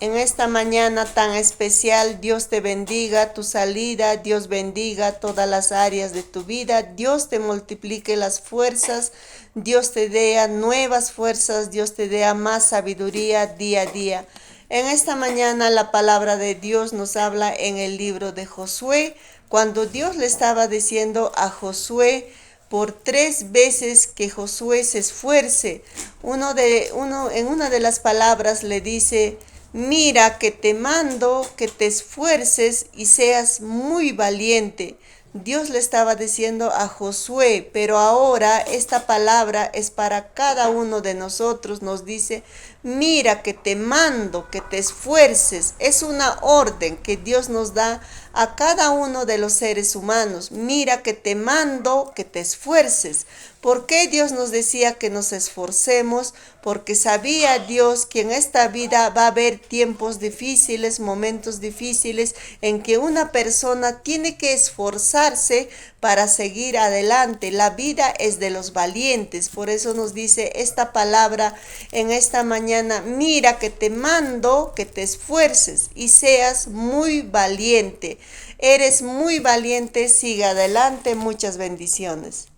En esta mañana tan especial, Dios te bendiga tu salida, Dios bendiga todas las áreas de tu vida, Dios te multiplique las fuerzas, Dios te dé nuevas fuerzas, Dios te dé más sabiduría día a día. En esta mañana la palabra de Dios nos habla en el libro de Josué, cuando Dios le estaba diciendo a Josué por 3 veces que Josué se esfuerce. En una de las palabras le dice: mira que te mando que te esfuerces y seas muy valiente. Dios le estaba diciendo a Josué, pero ahora esta palabra es para cada uno de nosotros. Nos dice: mira que te mando que te esfuerces. Es una orden que Dios nos da a cada uno de los seres humanos. Mira que te mando que te esfuerces. ¿Por qué Dios nos decía que nos esforcemos? Porque sabía Dios que en esta vida va a haber tiempos difíciles, momentos difíciles, en que una persona tiene que esforzarse para seguir adelante. La vida es de los valientes. Por eso nos dice esta palabra en esta mañana: mira que te mando que te esfuerces y seas muy valiente. Eres muy valiente, sigue adelante. Muchas bendiciones.